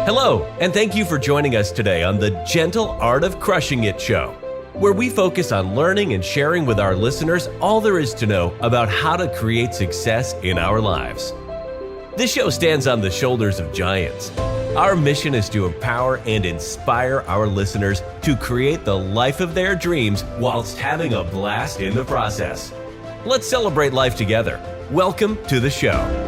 Hello, and thank you for joining us today on the Gentle Art of Crushing It show, where we focus on learning and sharing with our listeners all there is to know about how to create success in our lives. This show stands on the shoulders of giants. Our mission is to empower and inspire our listeners to create the life of their dreams whilst having a blast in the process. Let's celebrate life together. Welcome to the show.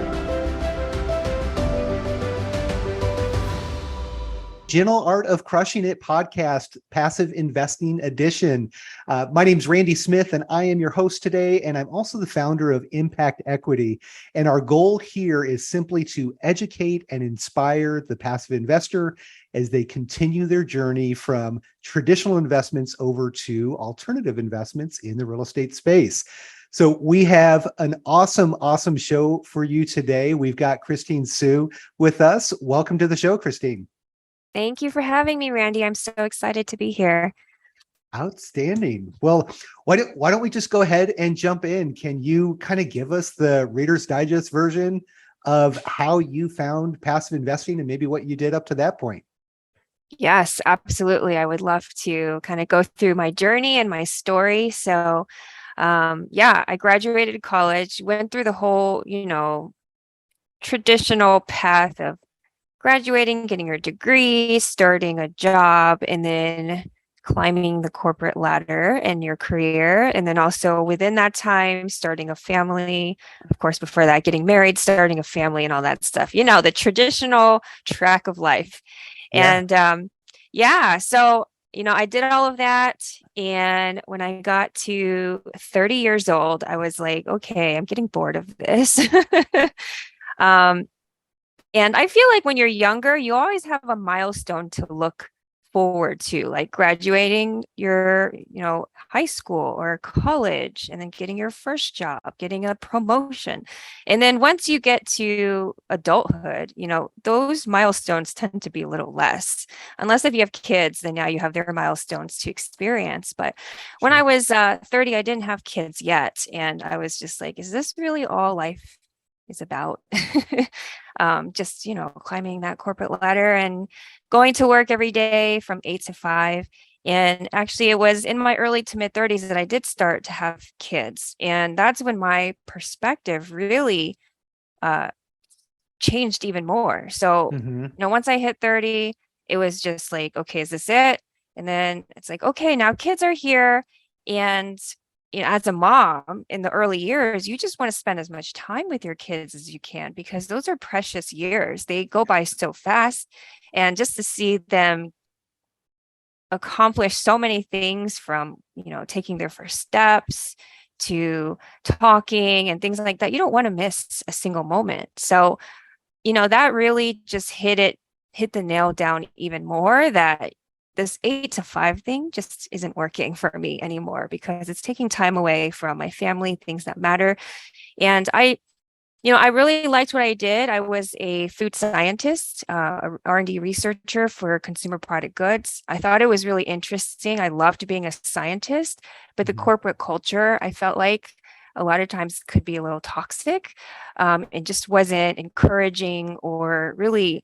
Gentle Art of Crushing It podcast, Passive Investing Edition. My name's Randy Smith, and I am your host today, and I'm also the founder of Impact Equity. And our goal here is simply to educate and inspire the passive investor as they continue their journey from traditional investments over to alternative investments in the real estate space. So we have an awesome show for you today. We've got Christine Sue with us. Welcome to the show, Christine. Thank you for having me, Randy. I'm so excited to be here. Outstanding. Well, why don't we just go ahead and jump in? Can you kind of give us the Reader's Digest version of how you found passive investing and maybe what you did up to that point? Yes, absolutely. I would love to kind of go through my journey and my story. So, I graduated college, went through the whole, traditional path of graduating, getting your degree, starting a job, and then climbing the corporate ladder in your career. And then also within that time, starting a family. Of course, before that, getting married, starting a family and all that stuff, the traditional track of life. Yeah. And so, I did all of that. And when I got to 30 years old, I was like, okay, I'm getting bored of this. And I feel like when you're younger, you always have a milestone to look forward to, like graduating your, high school or college, and then getting your first job, getting a promotion. And then once you get to adulthood, those milestones tend to be a little less, unless if you have kids, then now you have their milestones to experience. But when I was 30, I didn't have kids yet. And I was just like, is this really all life is about? Just, climbing that corporate ladder and going to work every day from 8 to 5. And actually, it was in my early to mid 30s that I did start to have kids. And that's when my perspective really changed even more. So, once I hit 30, it was just like, okay, is this it? And then it's like, okay, now kids are here. And as a mom in the early years, you just want to spend as much time with your kids as you can, because those are precious years. They go by so fast. And just to see them accomplish so many things, from, taking their first steps to talking and things like that, you don't want to miss a single moment. So, that really just hit the nail down even more, that this 8 to 5 thing just isn't working for me anymore, because it's taking time away from my family, things that matter. And I really liked what I did. I was a food scientist, a R&D researcher for consumer product goods. I thought it was really interesting. I loved being a scientist, but the corporate culture, I felt like a lot of times could be a little toxic. It just wasn't encouraging or really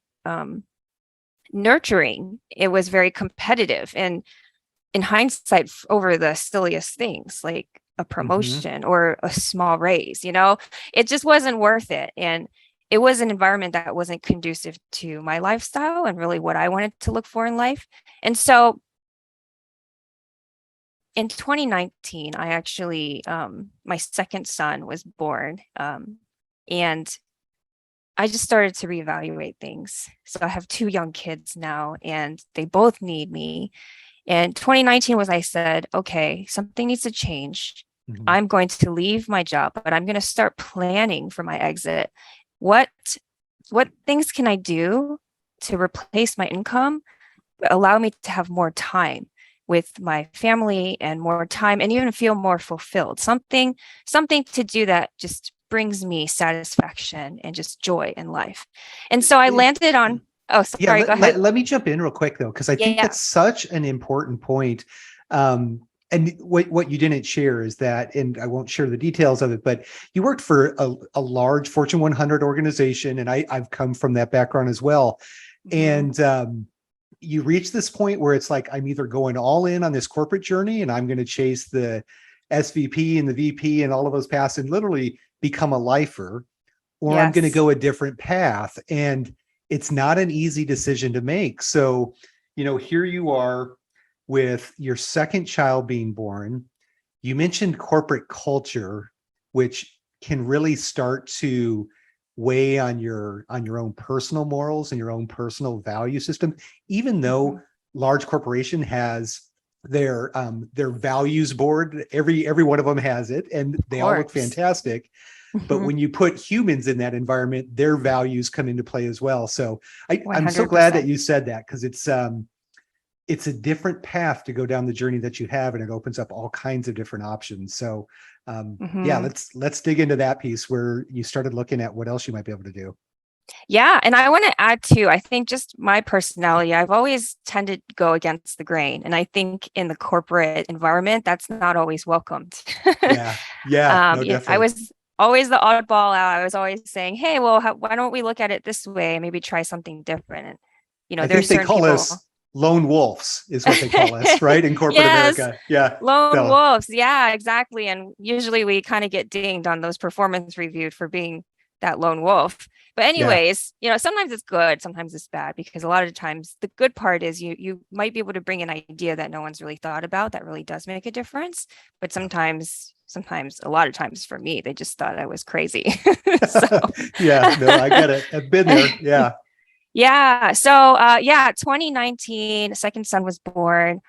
nurturing. It was very competitive, and in hindsight, over the silliest things like a promotion or a small raise, it just wasn't worth it. And it was an environment that wasn't conducive to my lifestyle and really what I wanted to look for in life. And so in 2019, I actually, my second son was born, and I just started to reevaluate things. So I have 2 young kids now, and they both need me. And 2019 was, I said, okay, something needs to change. I'm going to leave my job, but I'm going to start planning for my exit. What things can I do to replace my income, but allow me to have more time with my family and more time and even feel more fulfilled? Something to do that just brings me satisfaction and just joy in life. And so I landed on, go ahead. Let me jump in real quick though, because I think that's such an important point. And what you didn't share is that, and I won't share the details of it, but you worked for a large Fortune 100 organization, and I've come from that background as well. And you reach this point where it's like, I'm either going all in on this corporate journey and I'm going to chase the SVP and the VP and all of those paths and literally become a lifer, or I'm going to go a different path. And it's not an easy decision to make. So, here you are with your second child being born. You mentioned corporate culture, which can really start to weigh on your own personal morals and your own personal value system, even though large corporation has their values board. Every one of them has it, and they all look fantastic. But when you put humans in that environment, their values come into play as well. So I'm so glad that you said that, because it's a different path to go down the journey that you have, and it opens up all kinds of different options. So let's dig into that piece where you started looking at what else you might be able to do. Yeah. And I want to add too, I think just my personality, I've always tended to go against the grain. And I think in the corporate environment, that's not always welcomed. No, definitely. I was always the oddball out. I was always saying, hey, well, why don't we look at it this way? Maybe try something different. And, I think they call us lone wolves is what they call us, right? In corporate America. Yeah. Lone wolves. Yeah, exactly. And usually we kind of get dinged on those performance reviews for being that lone wolf. But anyways, sometimes it's good, sometimes it's bad, because a lot of times the good part is you might be able to bring an idea that no one's really thought about that really does make a difference. But sometimes, a lot of times for me, they just thought I was crazy. I get it. I've been there. Yeah. Yeah. So 2019, second son was born.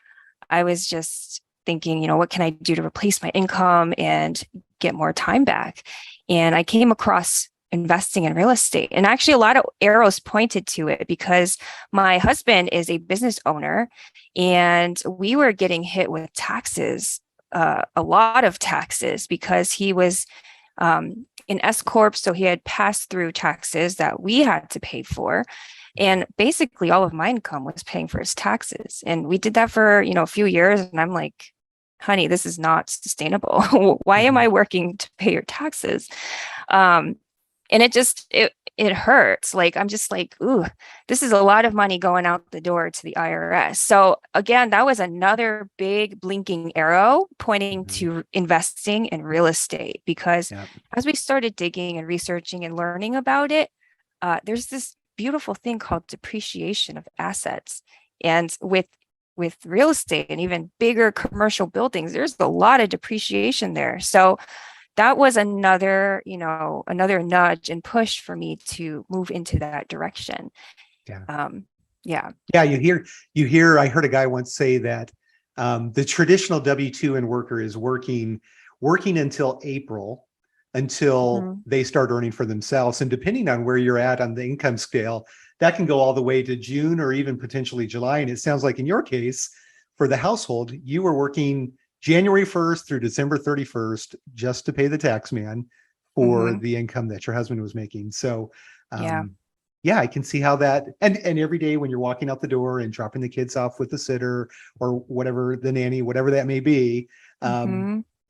I was just thinking, what can I do to replace my income and get more time back? And I came across investing in real estate. And actually a lot of arrows pointed to it, because my husband is a business owner and we were getting hit with taxes, a lot of taxes, because he was in S Corp. So he had passed through taxes that we had to pay for. And basically all of my income was paying for his taxes. And we did that for, a few years. And I'm like, honey, this is not sustainable. Why am I working to pay your taxes? And it hurts. Like, I'm just like, ooh, this is a lot of money going out the door to the IRS. So again, that was another big blinking arrow pointing to investing in real estate, because as we started digging and researching and learning about it, there's this beautiful thing called depreciation of assets. And with real estate and even bigger commercial buildings, there's a lot of depreciation there. So that was another nudge and push for me to move into that direction. You hear, I heard a guy once say that the traditional W-2 and worker is working until April, until they start earning for themselves. And depending on where you're at on the income scale, that can go all the way to June or even potentially July. And it sounds like in your case, for the household, you were working January 1st through December 31st just to pay the tax man for the income that your husband was making. So I can see how that, and every day when you're walking out the door and dropping the kids off with the sitter or whatever, the nanny, whatever that may be,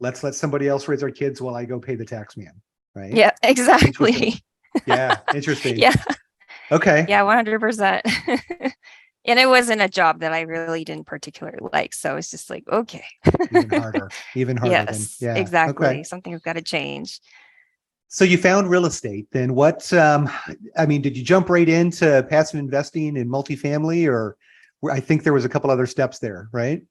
let's let somebody else raise our kids while I go pay the tax man. Right. Yeah, exactly. Interesting. Yeah. Okay. Yeah, 100%. And it wasn't a job that I really didn't particularly like. So it's just like, okay. Even harder. Yes, exactly. Okay. Something's got to change. So you found real estate. Then what, did you jump right into passive investing in multifamily, or I think there was a couple other steps there, right?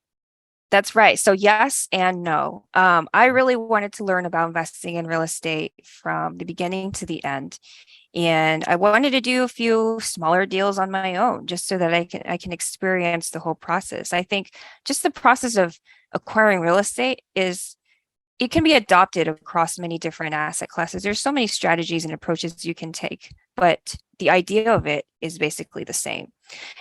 That's right. So yes and no. I really wanted to learn about investing in real estate from the beginning to the end. And I wanted to do a few smaller deals on my own, just so that I can experience the whole process. I think just the process of acquiring real estate it can be adopted across many different asset classes. There's so many strategies and approaches you can take, but the idea of it is basically the same.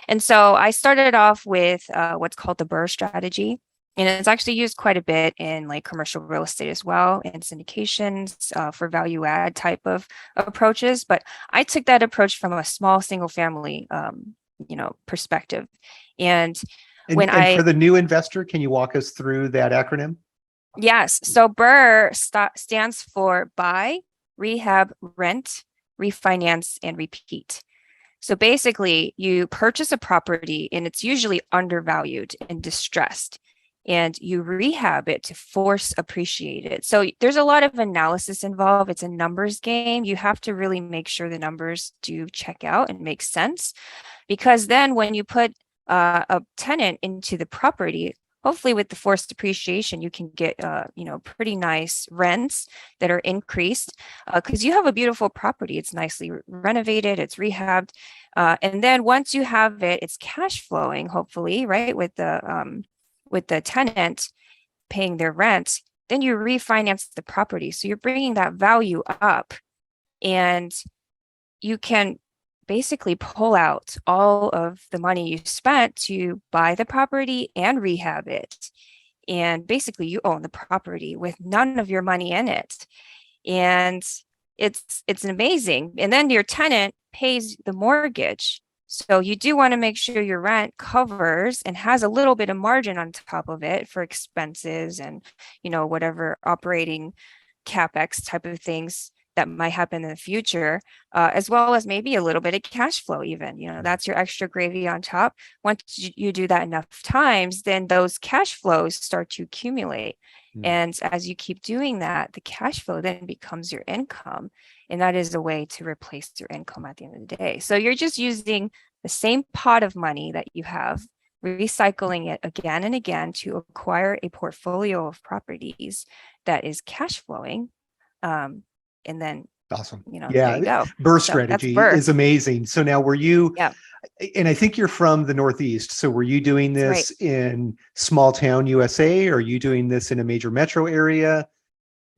And so I started off with what's called the Burr strategy. And it's actually used quite a bit in like commercial real estate as well, and syndications for value add type of approaches. But I took that approach from a small single family, perspective. And for the new investor, can you walk us through that acronym? Yes. So Burr stands for buy, rehab, rent, refinance, and repeat. So basically, you purchase a property and it's usually undervalued and distressed, and you rehab it to force appreciate it. So there's a lot of analysis involved. It's a numbers game. You have to really make sure the numbers do check out and make sense, because then when you put a tenant into the property, hopefully with the forced depreciation, you can get pretty nice rents that are increased, because you have a beautiful property. It's nicely renovated, it's rehabbed, and then once you have it, it's cash flowing, hopefully, right, with the tenant paying their rent. Then you refinance the property, so you're bringing that value up, and you can basically pull out all of the money you spent to buy the property and rehab it. And basically you own the property with none of your money in it. And it's amazing. And then your tenant pays the mortgage. So you do want to make sure your rent covers and has a little bit of margin on top of it for expenses and, whatever operating CapEx type of things that might happen in the future, as well as maybe a little bit of cash flow even. That's your extra gravy on top. Once you do that enough times, then those cash flows start to accumulate. And as you keep doing that, the cash flow then becomes your income. And that is a way to replace your income at the end of the day. So you're just using the same pot of money that you have, recycling it again and again to acquire a portfolio of properties that is cash flowing. And then, awesome. there you go. Burr So strategy Burr. is amazing. So now were you, Yeah. and I think you're from the Northeast. So were you doing this right. in small town USA? Or are you doing this in a major metro area?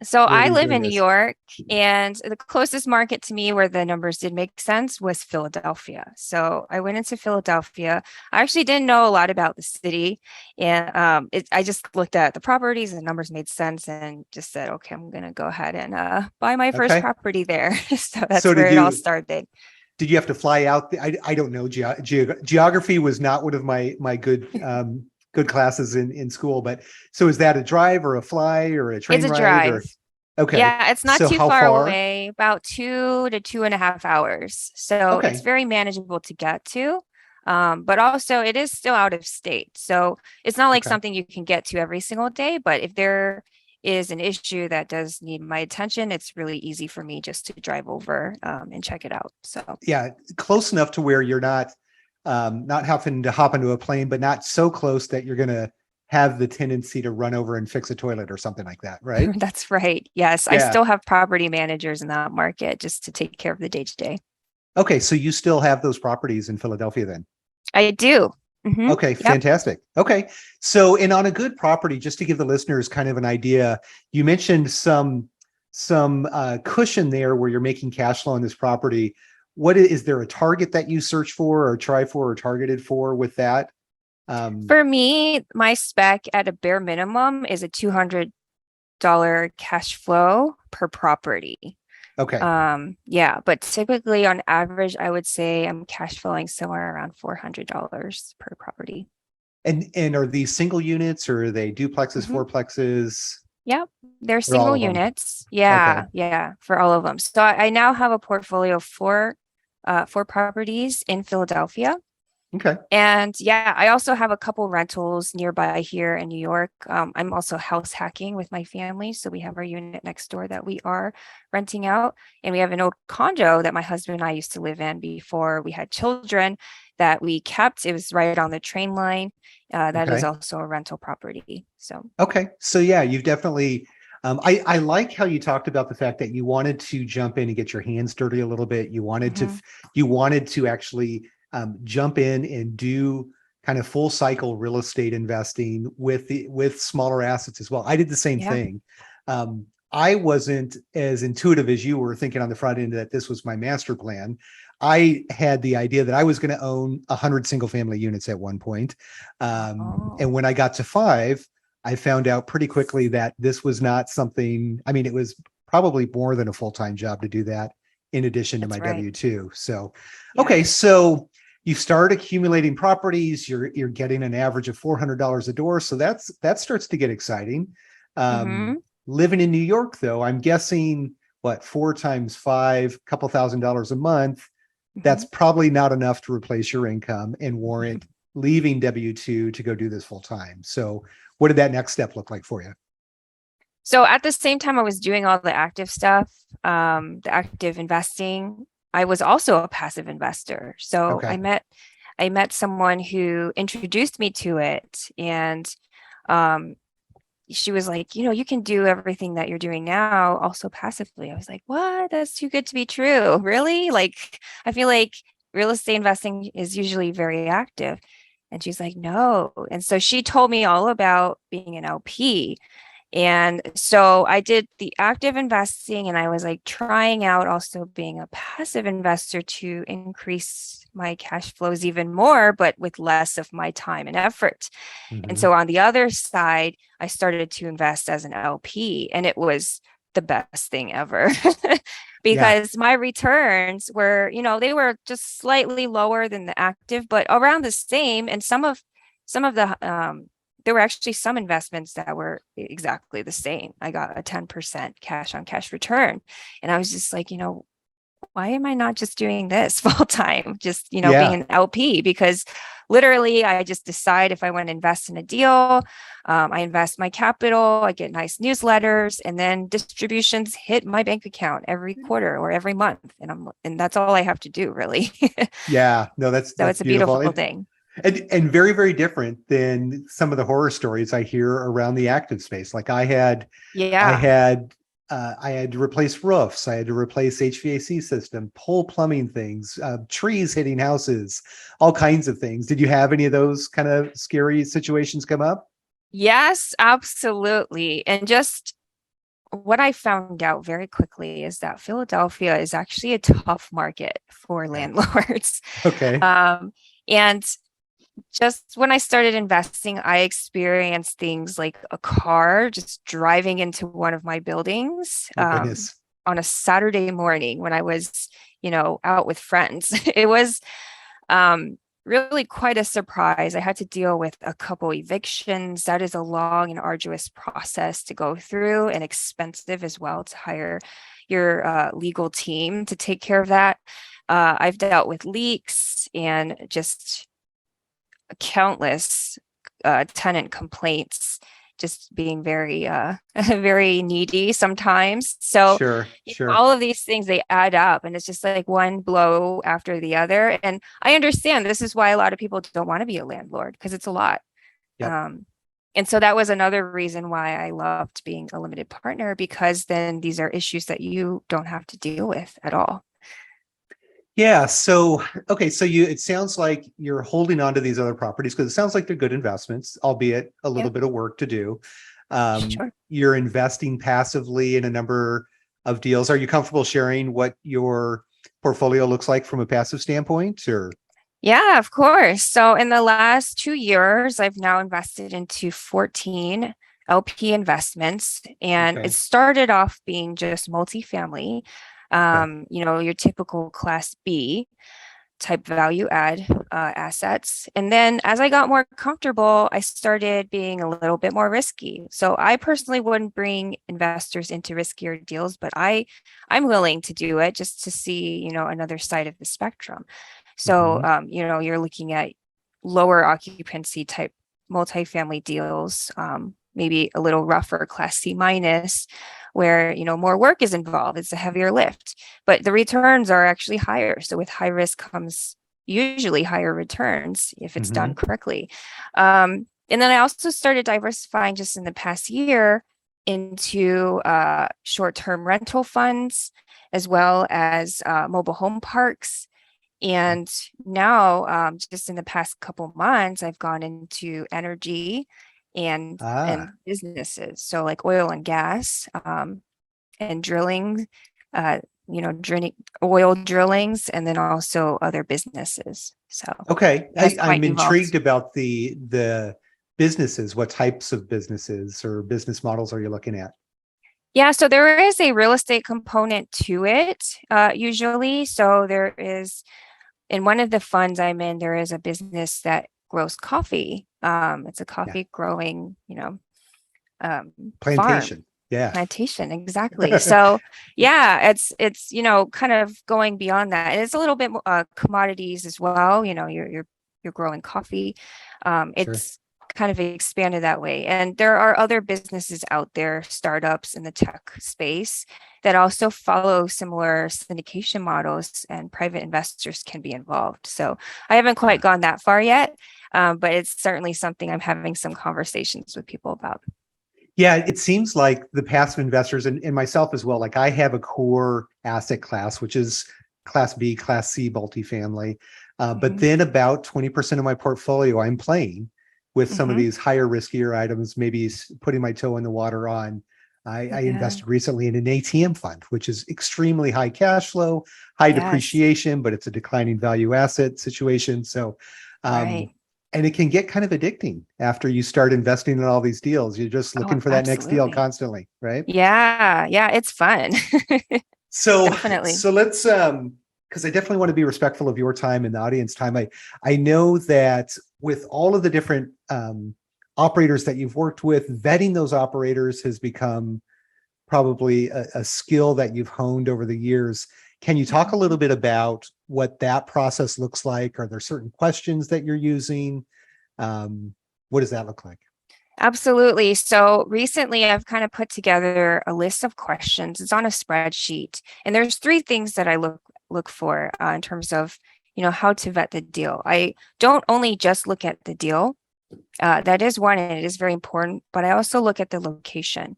So I live in New York, and the closest market to me where the numbers did make sense was Philadelphia. So I went into Philadelphia. I actually didn't know a lot about the city, and I just looked at the properties and the numbers made sense, and just said, okay, I'm going to go ahead and buy my first property there. So that's where it all started. Did you have to fly out? I don't know. Geography was not one of my good good classes in school, but so is that a drive or a fly or a train ride? It's a drive. Okay. Yeah, it's not too far away, about 2 to 2.5 hours. So it's very manageable to get to. But also it is still out of state. So it's not like something you can get to every single day, but if there is an issue that does need my attention, it's really easy for me just to drive over and check it out. So yeah, close enough to where you're not having to hop into a plane, but not so close that you're going to have the tendency to run over and fix a toilet or something like that, right? That's right. Yes. Yeah. I still have property managers in that market just to take care of the day-to-day. Okay. So you still have those properties in Philadelphia then? I do. Mm-hmm. Okay. Yep. Fantastic. Okay. So, and on a good property, just to give the listeners kind of an idea, you mentioned some cushion there where you're making cash flow on this property. What is there a target that you search for or try for or targeted for with that? For me, my spec at a bare minimum is a $200 cash flow per property. Okay. Yeah, but typically on average, I would say I'm cash flowing somewhere around $400 per property. And are these single units or are they duplexes, fourplexes? Yep, they're single units. Yeah, yeah, for all of them. So I now have a portfolio of four properties in Philadelphia. Okay. And yeah, I also have a couple rentals nearby here in New York. I'm also house hacking with my family. So we have our unit next door that we are renting out. And we have an old condo that my husband and I used to live in before we had children that we kept. It was right on the train line. That is also a rental property. So okay. So yeah, you've definitely I like how you talked about the fact that you wanted to jump in and get your hands dirty a little bit. You wanted to actually jump in and do kind of full cycle real estate investing with smaller assets as well. I did the same thing. I wasn't as intuitive as you were thinking on the front end that this was my master plan. I had the idea that I was going to own 100 single family units at one point. And when I got to 5, I found out pretty quickly that this was not something, I mean, it was probably more than a full-time job to do that in addition to my W-2. So, okay. So you start accumulating properties, you're getting an average of $400 a door. So that starts to get exciting. Living in New York though, I'm guessing what, 4 times 5, couple $1,000s a month. that's probably not enough to replace your income and warrant leaving W-2 to go do this full time. So what did that next step look like for you? So at the same time I was doing all the active stuff, the active investing, I was also a passive investor. So Okay. I met someone who introduced me to it, and um, she was like, you can do everything that you're doing now also passively. I was like, what? That's too good to be true. Really? Like, I feel like real estate investing is usually very active. And she's like, no. And so she told me all about being an LP. And so I did the active investing, and I was like trying out also being a passive investor to increase my cash flows even more, but with less of my time and effort. And so on the other side, I started to invest as an LP, and it was the best thing ever because my returns were, they were just slightly lower than the active, but around the same. And some of the there were actually some investments that were exactly the same. I got a 10% cash on cash return. And I was just like, why am I not just doing this full time? Just, being an LP, because literally I just decide if I want to invest in a deal, I invest my capital, I get nice newsletters, and then distributions hit my bank account every quarter or every month. And that's all I have to do, really. Yeah, no, So that's it's a beautiful. beautiful thing. And very, very different than some of the horror stories I hear around the active space. Like I had to replace roofs. I had to replace HVAC system, pull plumbing things, trees hitting houses, all kinds of things. Did you have any of those kind of scary situations come up? Yes, absolutely. And just what I found out very quickly is that Philadelphia is actually a tough market for landlords. Okay. And just when I started investing, I experienced things like a car just driving into one of my buildings Oh, goodness. on a Saturday morning when I was, out with friends. It was really quite a surprise. I had to deal with a couple evictions. That is a long and arduous process to go through, and expensive as well to hire your legal team to take care of that. I've dealt with leaks and just countless tenant complaints, just being very very needy sometimes. So Sure. all of these things, they add up, and it's just like one blow after the other. And I understand this is why a lot of people don't want to be a landlord, because it's a lot. Yep. And so that was another reason why I loved being a limited partner, because then these are issues that you don't have to deal with at all. Yeah. So, okay. So it sounds like you're holding on to these other properties because it sounds like they're good investments, albeit a little bit of work to do. Sure. You're investing passively in a number of deals. Are you comfortable sharing what your portfolio looks like from a passive standpoint, or? Yeah, of course. So in the last 2 years, I've now invested into 14 LP investments, and it started off being just multifamily. Your typical class B type value add assets. And then as I got more comfortable, I started being a little bit more risky. So I personally wouldn't bring investors into riskier deals, but I'm willing to do it just to see, another side of the spectrum. So, you're looking at lower occupancy type multifamily deals, maybe a little rougher class C minus, where more work is involved. It's a heavier lift, but the returns are actually higher. So with high risk comes usually higher returns if it's done correctly. And then I also started diversifying just in the past year into short-term rental funds, as well as mobile home parks. And now, just in the past couple months, I've gone into energy and businesses. So like oil and gas, and drilling, drilling oil drillings, and then also other businesses. So okay, I'm intrigued involved. about the businesses. What types of businesses or business models are you looking at? Yeah, so there is a real estate component to it, usually. So there is, in one of the funds I'm in, there is a business that grows coffee. It's a coffee growing, farm. Plantation. Yeah. Plantation, exactly. So yeah, it's kind of going beyond that. And it's a little bit commodities as well. You're growing coffee. Sure. It's kind of expanded that way. And there are other businesses out there, startups in the tech space that also follow similar syndication models, and private investors can be involved. So I haven't quite gone that far yet, but it's certainly something I'm having some conversations with people about. Yeah, it seems like the passive investors and myself as well, like I have a core asset class, which is class B, class C multifamily. But then about 20% of my portfolio, I'm playing with some of these higher riskier items, maybe putting my toe in the water on. I invested recently in an ATM fund, which is extremely high cash flow, high depreciation, but it's a declining value asset situation. So, Right. and it can get kind of addicting after you start investing in all these deals. You're just Oh, looking for that next deal absolutely. constantly, right? Yeah, yeah, it's fun. So, Definitely. so let's because I definitely want to be respectful of your time and the audience time. I know that with all of the different operators that you've worked with, vetting those operators has become probably a skill that you've honed over the years. Can you talk a little bit about what that process looks like? Are there certain questions that you're using? What does that look like? Absolutely. So recently I've kind of put together a list of questions. It's on a spreadsheet. And there's three things that I look for in terms of, how to vet the deal. I don't only just look at the deal. That is one, and it is very important, but I also look at the location.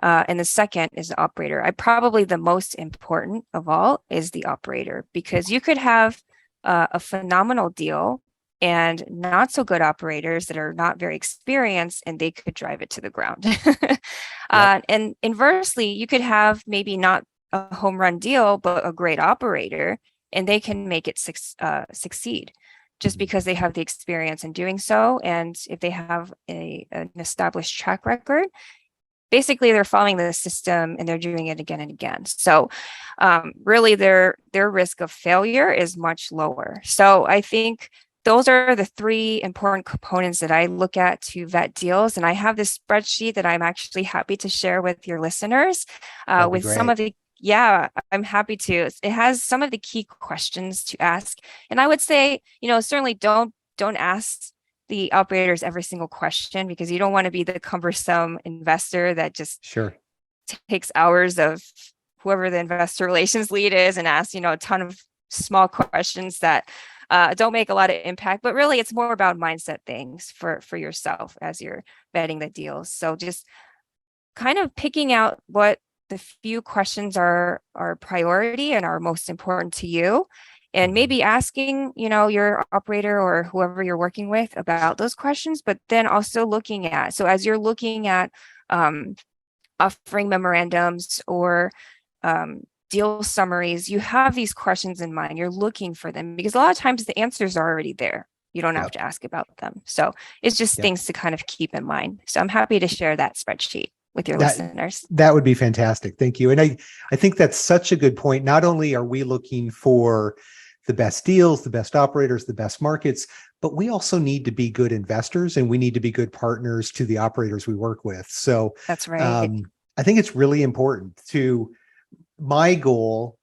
And the second is the operator. Probably the most important of all is the operator, because you could have a phenomenal deal and not so good operators that are not very experienced, and they could drive it to the ground. And inversely, you could have maybe not a home run deal, but a great operator, and they can make it succeed just because they have the experience in doing so. And if they have an established track record, basically they're following the system and they're doing it again and again. So really their risk of failure is much lower. So I think those are the three important components that I look at to vet deals. And I have this spreadsheet that I'm actually happy to share with your listeners with some of the, I'm happy to. It has some of the key questions to ask. And I would say, certainly don't ask the operators every single question, because you don't want to be the cumbersome investor that just takes hours of whoever the investor relations lead is and asks, a ton of small questions that don't make a lot of impact. But really, it's more about mindset things for yourself as you're vetting the deals. So just kind of picking out what the few questions are priority and are most important to you, and maybe asking, your operator or whoever you're working with about those questions, but then also looking at, so as you're looking at offering memorandums or deal summaries, you have these questions in mind. You're looking for them because a lot of times the answers are already there. You don't have to ask about them. So it's just things to kind of keep in mind. So I'm happy to share that spreadsheet with your listeners. That would be fantastic. Thank you. And I think that's such a good point. Not only are we looking for the best deals, the best operators, the best markets, but we also need to be good investors and we need to be good partners to the operators we work with. So that's right. I think it's really important my goal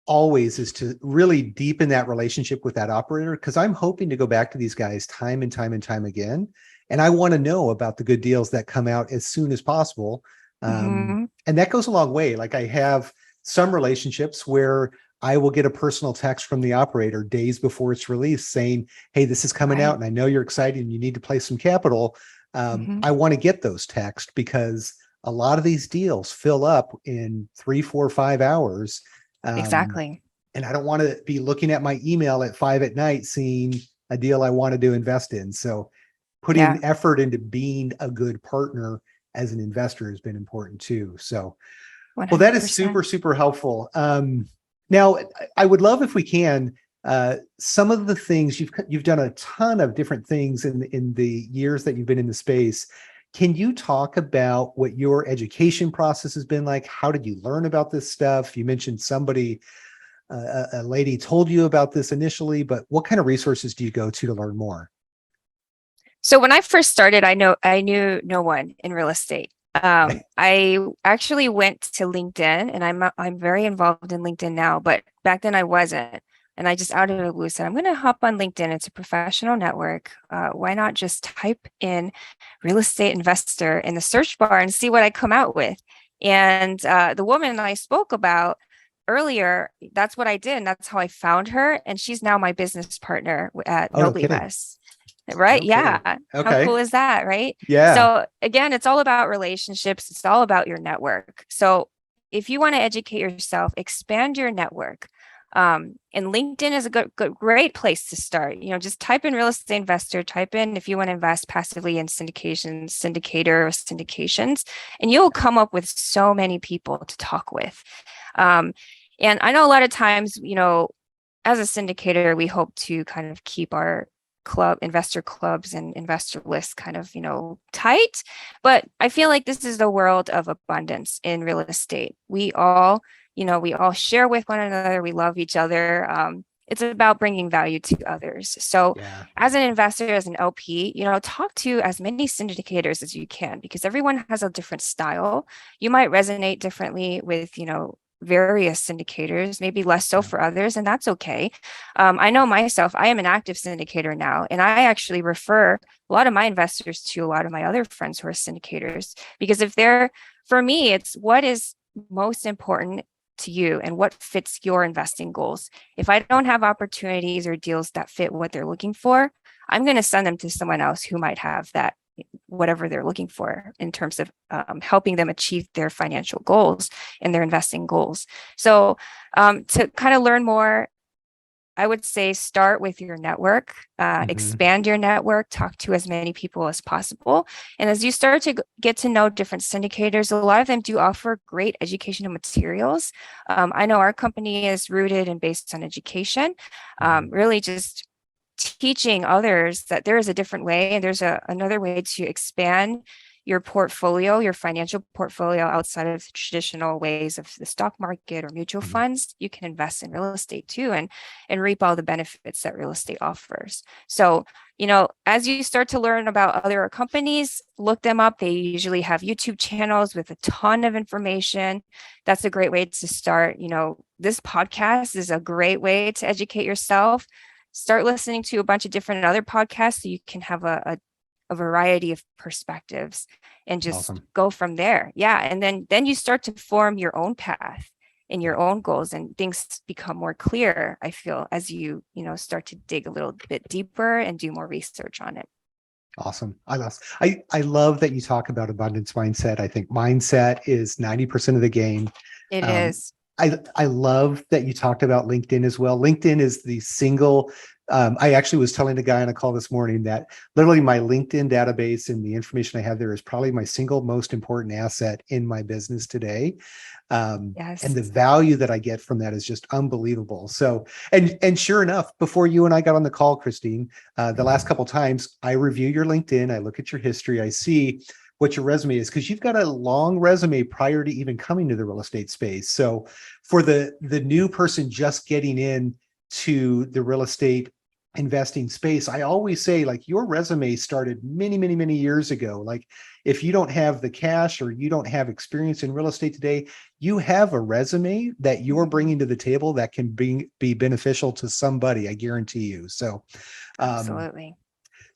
always is to really deepen that relationship with that operator, because I'm hoping to go back to these guys time and time and time again. And I want to know about the good deals that come out as soon as possible. And that goes a long way. Like I have some relationships where I will get a personal text from the operator days before it's released saying, hey, this is coming out and I know you're excited and you need to place some capital. I want to get those texts because a lot of these deals fill up in 3, 4, 5 hours. Exactly. And I don't want to be looking at my email at 5 p.m. seeing a deal I wanted to invest in. So putting effort into being a good partner as an investor has been important too. So, 100%. Well, that is super, super helpful. Now, I would love if we can, some of the things you've done a ton of different things in the years that you've been in the space. Can you talk about what your education process has been like? How did you learn about this stuff? You mentioned somebody, a lady told you about this initially, but what kind of resources do you go to learn more? So when I first started, I knew no one in real estate. I actually went to LinkedIn, and I'm very involved in LinkedIn now, but back then I wasn't. And I just out of the blue said, I'm going to hop on LinkedIn. It's a professional network. Why not just type in real estate investor in the search bar and see what I come out with? And the woman I spoke about earlier, that's what I did. And that's how I found her. And she's now my business partner at Oh, no Nobly kidding. West. Right? No kidding. Yeah. How Okay. cool is that? Right. Yeah. So again, it's all about relationships. It's all about your network. So if you want to educate yourself, expand your network. And LinkedIn is a great place to start. Just type in real estate investor, type in if you want to invest passively in syndications, syndicator, or syndications, and you'll come up with so many people to talk with. And I know a lot of times, as a syndicator, we hope to kind of keep our investor clubs and investor lists kind of, tight. But I feel like this is the world of abundance in real estate. We all share with one another. We love each other. It's about bringing value to others. So as an investor, as an LP, talk to as many syndicators as you can, because everyone has a different style. You might resonate differently with, various syndicators, maybe less so for others, and that's okay. I know myself, I am an active syndicator now, and I actually refer a lot of my investors to a lot of my other friends who are syndicators, because for me, it's what is most important to you and what fits your investing goals. If I don't have opportunities or deals that fit what they're looking for, I'm going to send them to someone else who might have that, whatever they're looking for in terms of helping them achieve their financial goals and their investing goals. So to kind of learn more, I would say start with your network, expand your network, talk to as many people as possible. And as you start to get to know different syndicators, a lot of them do offer great educational materials. I know our company is rooted and based on education, really just teaching others that there is a different way, and there's another way to expand your portfolio, your financial portfolio outside of the traditional ways of the stock market or mutual funds. You can invest in real estate too, and reap all the benefits that real estate offers. So, as you start to learn about other companies, look them up. They usually have YouTube channels with a ton of information. That's a great way to start. This podcast is a great way to educate yourself. Start listening to a bunch of different other podcasts so you can have a variety of perspectives and just go from there. Yeah. And then you start to form your own path and your own goals, and things become more clear, I feel, as you start to dig a little bit deeper and do more research on it. Awesome. I love that you talk about abundance mindset. I think mindset is 90% of the game. It is. I love that you talked about LinkedIn as well. LinkedIn is the single, I actually was telling a guy on a call this morning that literally my LinkedIn database and the information I have there is probably my single most important asset in my business today. Yes. And the value that I get from that is just unbelievable. So, and sure enough, before you and I got on the call, Christine, the last couple of times I review your LinkedIn, I look at your history, I see what your resume is, because you've got a long resume prior to even coming to the real estate space. So for the new person just getting in to the real estate investing space, I always say, like, your resume started many, many, many years ago. Like, if you don't have the cash or you don't have experience in real estate today, you have a resume that you're bringing to the table that can be beneficial to somebody, I guarantee you. So absolutely.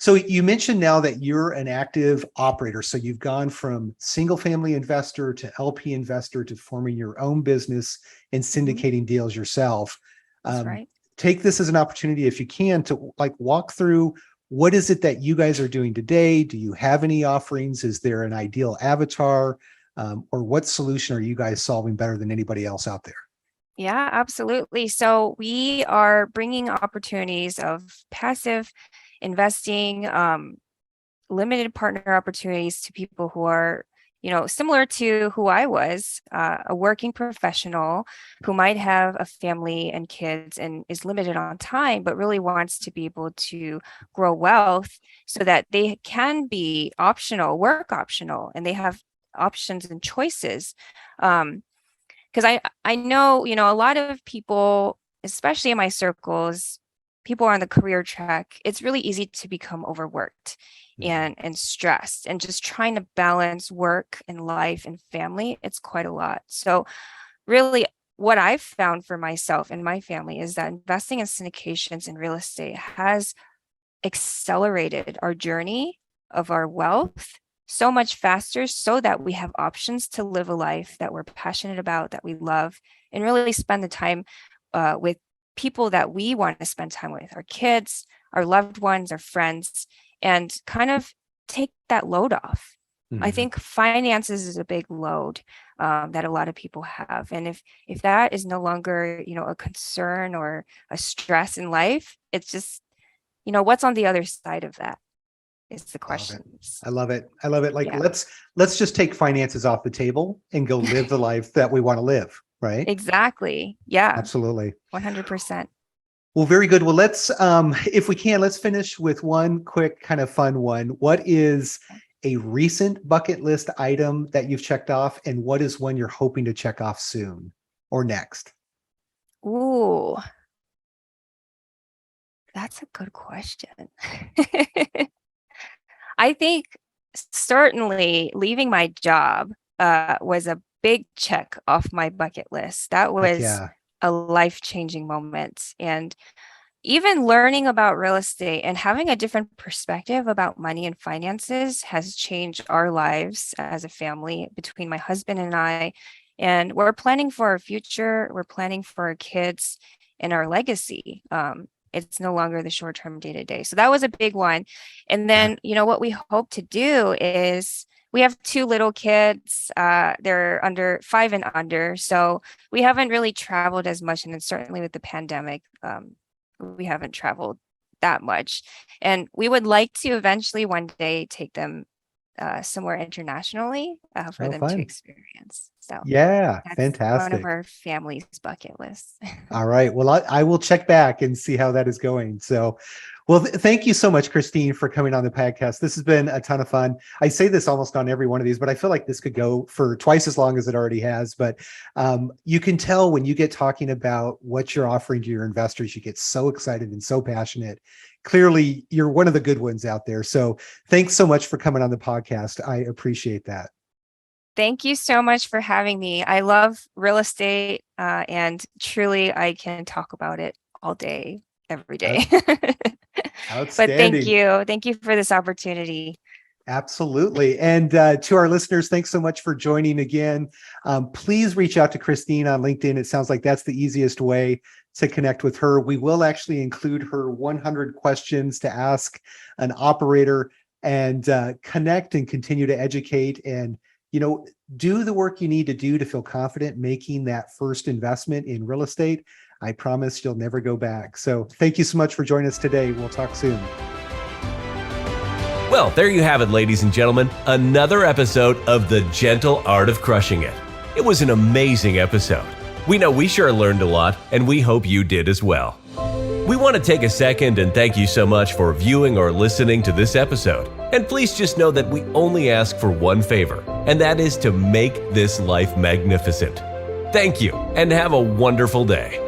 So you mentioned now that you're an active operator. So you've gone from single family investor to LP investor to forming your own business and syndicating deals yourself. That's right. Take this as an opportunity, if you can, to walk through what is it that you guys are doing today? Do you have any offerings? Is there an ideal avatar? Or what solution are you guys solving better than anybody else out there? Yeah, absolutely. So we are bringing opportunities of passive investing, limited partner opportunities to people who are, similar to who I was, a working professional who might have a family and kids and is limited on time, but really wants to be able to grow wealth so that they can be work optional, and they have options and choices. Because I know, a lot of people, especially in my circles, people are on the career track, it's really easy to become overworked and stressed, and just trying to balance work and life and family. It's quite a lot. So really what I've found for myself and my family is that investing in syndications and real estate has accelerated our journey of our wealth so much faster, so that we have options to live a life that we're passionate about, that we love, and really spend the time with people that we want to spend time with, our kids, our loved ones, our friends, and kind of take that load off. I think finances is a big load that a lot of people have. And if that is no longer, a concern or a stress in life, it's just, what's on the other side of that is the question. I love it. Like, let's just take finances off the table and go live the life that we want to live. Right? Exactly. Yeah. Absolutely. 100%. Well, very good. Well, let's, if we can, let's finish with one quick kind of fun one. What is a recent bucket list item that you've checked off, and what is one you're hoping to check off soon or next? Ooh, that's a good question. I think certainly leaving my job was a big check off my bucket list. That was a life-changing moment. And even learning about real estate and having a different perspective about money and finances has changed our lives as a family, between my husband and I. And we're planning for our future. We're planning for our kids and our legacy. It's no longer the short-term day-to-day. So that was a big one. And then, what we hope to do is, we have 2 little kids. They're under 5 and under. So we haven't really traveled as much. And then certainly with the pandemic, we haven't traveled that much. And we would like to eventually one day take them somewhere internationally for them to experience. So that's fantastic. one of our family's bucket lists. All right. Well, I will check back and see how that is going. So, well, thank you so much, Christine, for coming on the podcast. This has been a ton of fun. I say this almost on every one of these, but I feel like this could go for twice as long as it already has. But you can tell when you get talking about what you're offering to your investors, you get so excited and so passionate. Clearly, you're one of the good ones out there. So thanks so much for coming on the podcast. I appreciate that. Thank you so much for having me. I love real estate, and truly I can talk about it all day, every day. Outstanding. But thank you for this opportunity. Absolutely. And to our listeners, thanks so much for joining again. Please reach out to Christine on LinkedIn. It sounds like that's the easiest way to connect with her. We will actually include her 100 questions to ask an operator, and connect and continue to educate, and do the work you need to do to feel confident making that first investment in real estate. I promise you'll never go back. So thank you so much for joining us today. We'll talk soon. Well, there you have it, ladies and gentlemen. Another episode of The Gentle Art of Crushing It. It was an amazing episode. We know we sure learned a lot, and we hope you did as well. We want to take a second and thank you so much for viewing or listening to this episode. And please just know that we only ask for one favor, and that is to make this life magnificent. Thank you, and have a wonderful day.